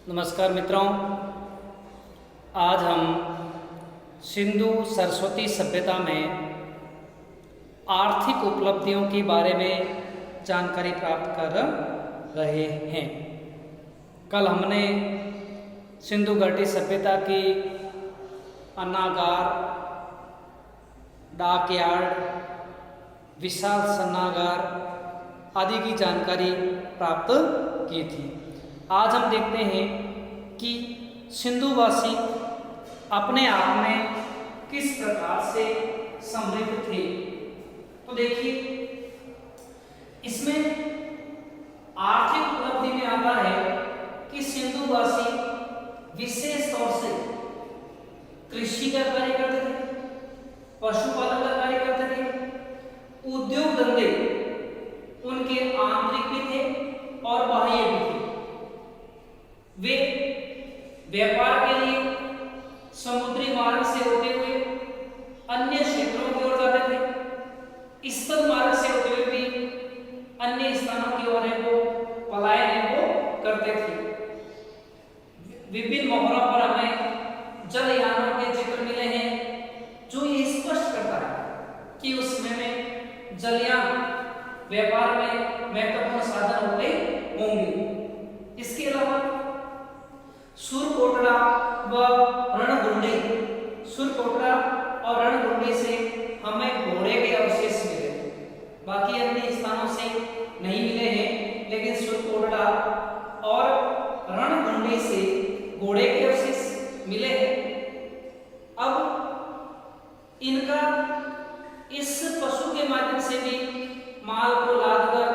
नमस्कार मित्रों, आज हम सिंधु सरस्वती सभ्यता में आर्थिक उपलब्धियों के बारे में जानकारी प्राप्त कर रहे हैं। कल हमने सिंधु घाटी सभ्यता की अन्नागार, डाकयार्ड, विशाल सन्नागार आदि की जानकारी प्राप्त की थी। आज हम देखते हैं कि सिंधुवासी अपने आप में किस प्रकार से समृद्ध थे। तो देखिए, इसमें आर्थिक उपलब्धि में आता है कि सिंधुवासी विशेष तौर से कृषि का कार्य करते थे, पशुपालन का कार्य करते थे, उद्योग धंधे उनके आंतरिक भी थे और बाह्य भी थे। वे व्यापार के लिए समुद्री मार्ग से होते हुए अन्य क्षेत्रों की ओर जाते थे, स्थल मार्ग से होते हुए भी अन्य स्थानों की ओर पलायन करते थे। विभिन्न मौकों पर हमें जलयानों के चित्र मिले हैं, जो ये स्पष्ट करता है कि उस समय में जलयान व्यापार में महत्वपूर्ण साधन होते होंगे। इसके अलावा सुरकोटड़ा व रणगुंडी, सुरकोटड़ा और रणगुंडी से हमें घोड़े के अवशेष मिले, बाकी अन्य स्थानों से नहीं मिले हैं, लेकिन सुरकोटड़ा और रणगुंडी से घोड़े के अवशेष मिले हैं। अब इनका इस पशु के माध्यम से भी माल को लादकर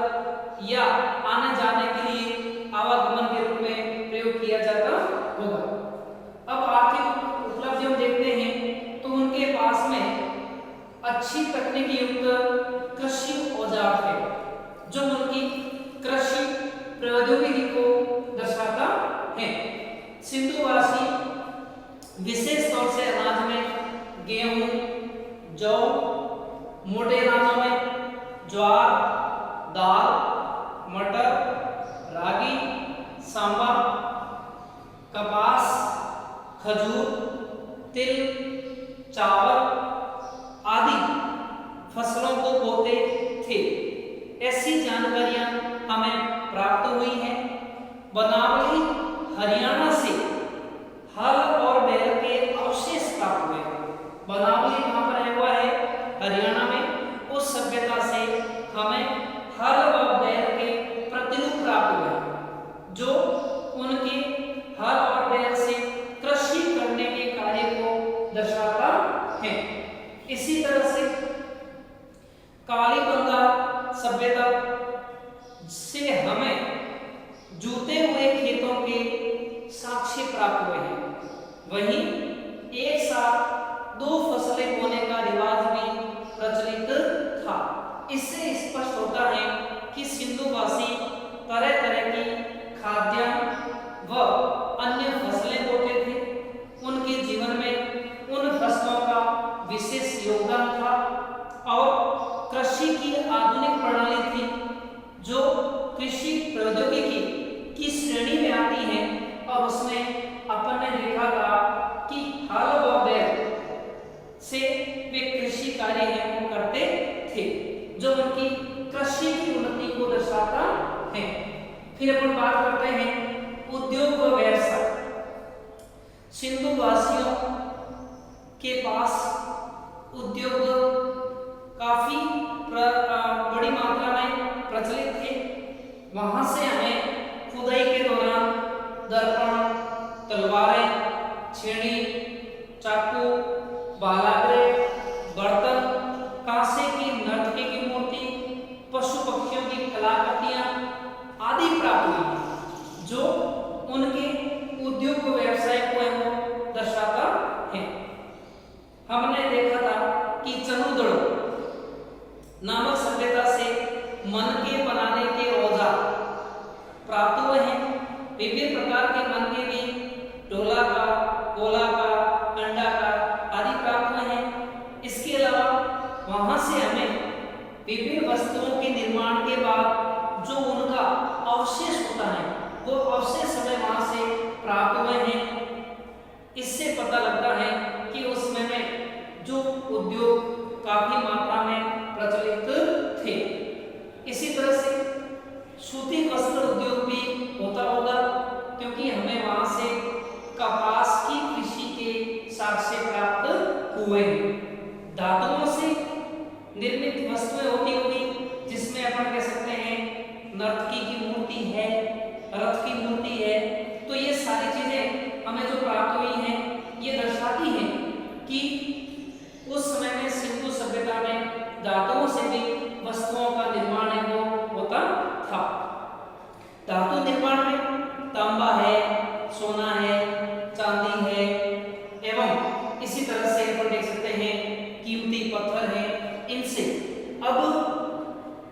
या आने जाने के लिए आवागमन के रूप में प्रयोग किया जाता होगा। अब आर्थिक उपलब्धि हम देखते हैं तो उनके पास में अच्छी तकनीकी युक्त कृषि औजार थे, जो उनकी कृषि प्रौद्योगिकी को दर्शाता है। सिंधुवासी विशेष तौर से अनाज में गेहूं, जौ, मोटे अनाजों में ज्वार, दाल, मटर, रागी, सांबा, कपास, खजूर, तिल, चावल आदि फसलों को बोते थे। ऐसी जानकारियां हमें प्राप्त हुई हैं। बनावली हरियाणा से हल और बैल के अवशेष प्राप्त हुए। बनावली कहां पर है? हुआ है हरियाणा में। उस सभ्यता से हमें हल और बैल के प्रतिरूप प्राप्त हुए, जो उनके हल और बैल से कृषि करने के कार्य को दर्शाता है। इसी तरह से कालीबंगा सभ्यता से हमें जूते हुए खेतों के साक्ष्य प्राप्त हुए हैं। वहीं एक साथ दो फसलें बोने का रिवाज भी प्रचलित था। इससे स्पष्ट होता है कि सिंधुवासी तरह तरह की खाद्यान्न व अन्य फसलें बोते थे। उनके जीवन में उन फसलों का विशेष योगदान था और कृषि की आधुनिक प्रणाली थी, जो कृषि प्रौद्योगिकी की श्रेणी में आती है। और उसमें अपन ने देखा था कि हल व बैल से वे कृषि कार्य है वो करते थे, जो उनकी कृषि की उन्नति को दर्शाता है। फिर अपन बात करते हैं उद्योग व व्यवसाय। सिंधुवासियों के पास उद्योग काफी बड़ी मात्रा में प्रचलित थे। वहां से हमें खुदाई के दौरान दर्पण, तलवारें, छेनी, चाकू, बालाग्रे, बर्तन, कांसे की नर्तकी की मूर्ति, पशु पक्षियों की कलाकृतियां आदि प्राप्त हुई, जो उनके उद्योग व्यवसाय को दर्शाता है। हमने देखा था कि चनुदड़ो नामक सभ्यता से मनके बनाने के औजार प्राप्त हुए हैं। विभिन्न प्रकार के मनके भी ढोला का, गोला का, अंडा का आदि प्राप्त हुए हैं। इसके अलावा वहां से हमें विभिन्न वस्तुओं के निर्माण के बाद जो उनका अवशेष होता है, वो अवशेष हमें वहां से सात्विकी की मूर्ति है, रथ की मूर्ति है। तो ये सारी चीजें हमें जो प्राप्त हुई हैं ये दर्शाती हैं कि उस समय में सिंधु सभ्यता में धातुओं से भी वस्तुओं का निर्माण है वो होता था। धातु निर्माण में तांबा है, सोना है, चांदी है एवं इसी तरह से अपन देख सकते हैं कीमती पत्थर है। इनसे अब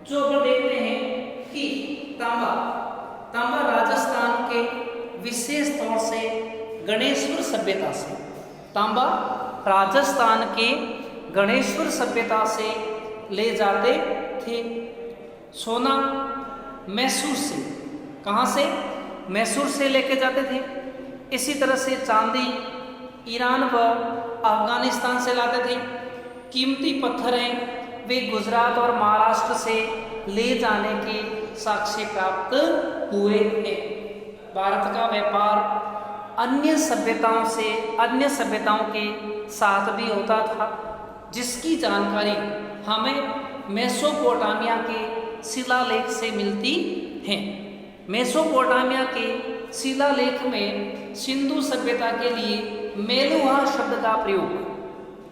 जो अपन देखते हैं कि तांबा राजस्थान के विशेष तौर से गणेश्वर सभ्यता से, तांबा राजस्थान के गणेश्वर सभ्यता से ले जाते थे। सोना मैसूर से, कहाँ से? मैसूर से लेके जाते थे। इसी तरह से चांदी ईरान व अफगानिस्तान से लाते थे। कीमती पत्थर हैं वे गुजरात और महाराष्ट्र से ले जाने के साक्ष्य प्राप्त हुए हैं। भारत का व्यापार अन्य सभ्यताओं के साथ भी होता था, जिसकी जानकारी हमें मेसोपोटामिया के शिलालेख से मिलती है। मेसोपोटामिया के शिलालेख में सिंधु सभ्यता के लिए मेलुहा शब्द का प्रयोग,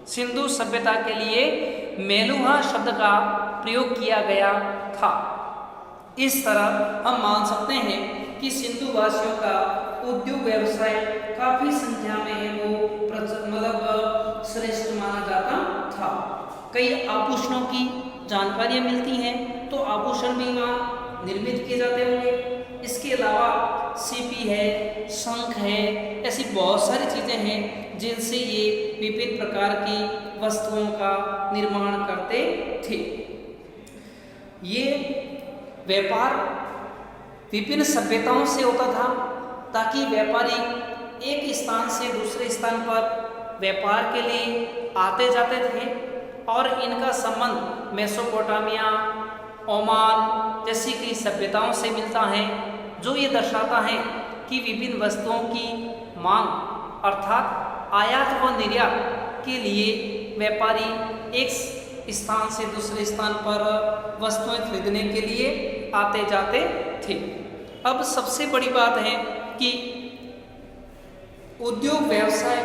सिंधु सभ्यता के लिए मेलुहा शब्द का प्रयोग किया गया था। इस तरह हम मान सकते हैं कि सिंधु वासियों का उद्योग व्यवसाय काफी संख्या में है वो मतलब श्रेष्ठ माना जाता था। कई आभूषणों की जानकारियां मिलती हैं, तो आभूषण भी वहाँ निर्मित किए जाते होंगे। इसके अलावा सीपी है, शंख है, ऐसी बहुत सारी चीजें हैं जिनसे ये विभिन्न प्रकार की वस्तुओं का निर्माण करते थे। ये व्यापार विभिन्न सभ्यताओं से होता था ताकि व्यापारी एक स्थान से दूसरे स्थान पर व्यापार के लिए आते जाते थे और इनका संबंध मेसोपोटामिया, ओमान जैसी कई सभ्यताओं से मिलता है, जो ये दर्शाता है कि विभिन्न वस्तुओं की मांग अर्थात आयात व निर्यात के लिए व्यापारी एक स्थान से दूसरे स्थान पर वस्तुएं खरीदने के लिए आते जाते थे। अब सबसे बड़ी बात है कि उद्योग व्यवसाय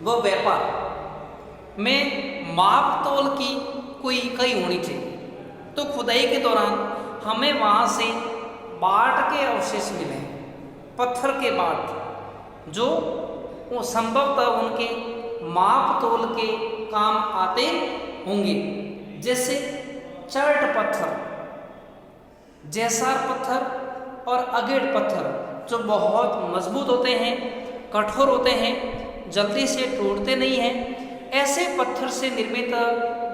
व व्यापार में माप तोल की कोई इकाई होनी चाहिए। तो खुदाई के दौरान हमें वहाँ से बाट के अवशेष मिले, पत्थर के बाट, जो वो संभवतः उनके माप तोल के काम आते होंगे, जैसे चर्ट पत्थर, जैसार पत्थर और अगेट पत्थर, जो बहुत मजबूत होते हैं, कठोर होते हैं, जल्दी से टूटते नहीं हैं। ऐसे पत्थर से निर्मित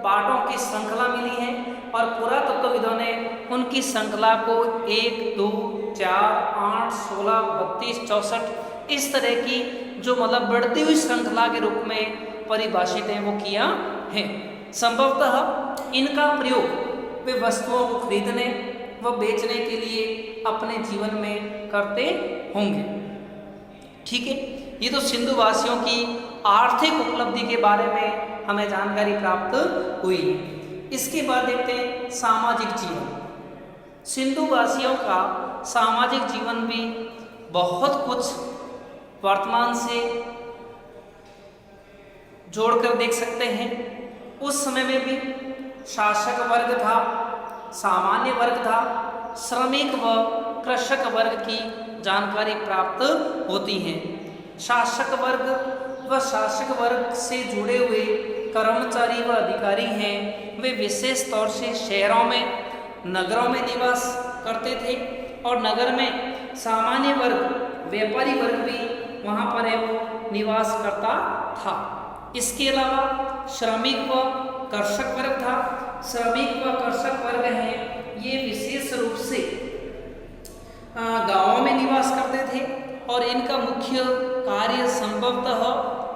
बाटों की श्रृंखला मिली है और पुरातत्वविदों ने उनकी श्रृंखला को 1, 2, 4, 8, 16, 32, 64 इस तरह की जो मतलब बढ़ती हुई श्रृंखला के रूप में परिभाषित है वो किया है। संभवतः इनका प्रयोग वे वस्तुओं को खरीदने व बेचने के लिए अपने जीवन में करते होंगे। ठीक है, ये तो सिंधु वासियों की आर्थिक उपलब्धि के बारे में हमें जानकारी प्राप्त हुई। इसके बाद देखते हैं सामाजिक जीवन। सिंधु वासियों का सामाजिक जीवन भी बहुत कुछ वर्तमान से जोड़कर देख सकते हैं। उस समय में भी शासक वर्ग था, सामान्य वर्ग था, श्रमिक व कृषक वर्ग की जानकारी प्राप्त होती है। शासक वर्ग से जुड़े हुए कर्मचारी व अधिकारी हैं, वे विशेष तौर से शहरों में, नगरों में निवास करते थे और नगर में सामान्य वर्ग, व्यापारी वर्ग भी वहाँ पर है वो निवास करता था। इसके अलावा श्रमिक व कृषक वर्ग था। श्रमिक व कृषक वर्ग हैं, ये विशेष रूप से गांवों में निवास करते थे और इनका मुख्य कार्य संभवतः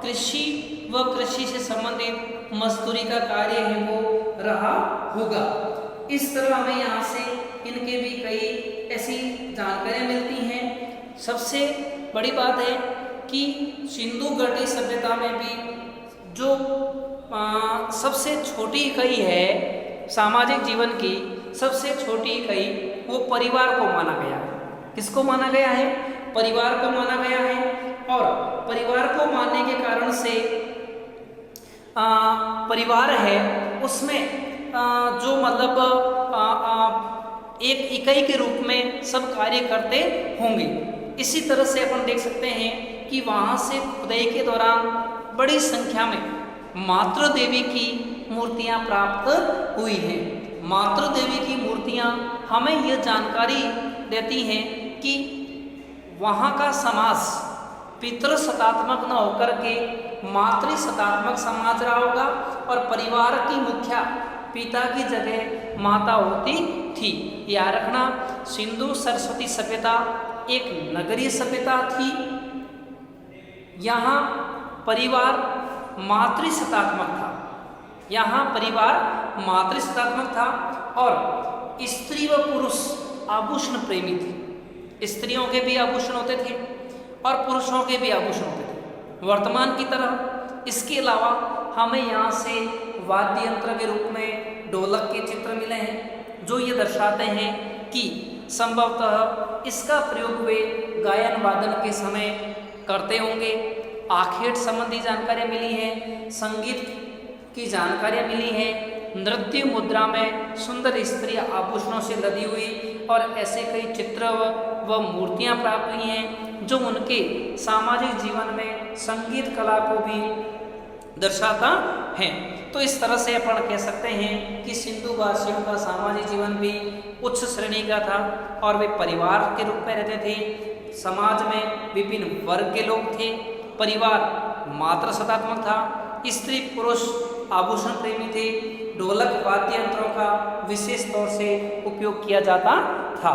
कृषि व कृषि से संबंधित मजदूरी का कार्य है वो रहा होगा। इस तरह हमें यहाँ से इनके भी कई ऐसी जानकारियाँ मिलती हैं। सबसे बड़ी बात है कि सिंधु घाटी सभ्यता में भी जो सबसे छोटी इकाई है सामाजिक जीवन की, सबसे छोटी इकाई वो परिवार को माना गया है। किसको माना गया है? परिवार को माना गया है। और परिवार को मानने के कारण से परिवार है उसमें जो मतलब एक इकाई के रूप में सब कार्य करते होंगे। इसी तरह से अपन देख सकते हैं कि वहाँ से खुदाई के दौरान बड़ी संख्या में मातृ देवी की मूर्तियाँ प्राप्त हुई हैं। मातृ देवी की मूर्तियाँ हमें यह जानकारी देती हैं कि वहाँ का समाज पितृ सतात्मक न होकर के मातृ सतात्मक समाज रहा होगा और परिवार की मुखिया पिता की जगह माता होती थी। याद रखना, सिंधु सरस्वती सभ्यता एक नगरीय सभ्यता थी। यहाँ परिवार मातृ सतात्मक था। यहाँ परिवार मातृ सतात्मक था और स्त्री व पुरुष आभूषण प्रेमी थे। स्त्रियों के भी आभूषण होते थे और पुरुषों के भी आभूषण होते थे वर्तमान की तरह। इसके अलावा हमें यहाँ से वाद्य यंत्र के रूप में ढोलक के चित्र मिले हैं जो ये दर्शाते हैं कि संभवतः इसका प्रयोग वे गायन वादन के समय करते होंगे। आखेट संबंधी जानकारियाँ मिली हैं, संगीत की जानकारियाँ मिली हैं, नृत्य मुद्रा में सुंदर स्त्री आभूषणों से लदी हुई और ऐसे कई चित्र व मूर्तियाँ प्राप्त हुई हैं जो उनके सामाजिक जीवन में संगीत कला को भी दर्शाता है। तो इस तरह से अपन कह सकते हैं कि सिंधु वासियों का सामाजिक जीवन भी उच्च श्रेणी का था और वे परिवार के रूप में रहते थे। समाज में विभिन्न वर्ग के लोग थे। परिवार मातृ सतात्मक था। स्त्री पुरुष आभूषण प्रेमी थे। ढोलक वाद्य यंत्रों का विशेष तौर से उपयोग किया जाता था।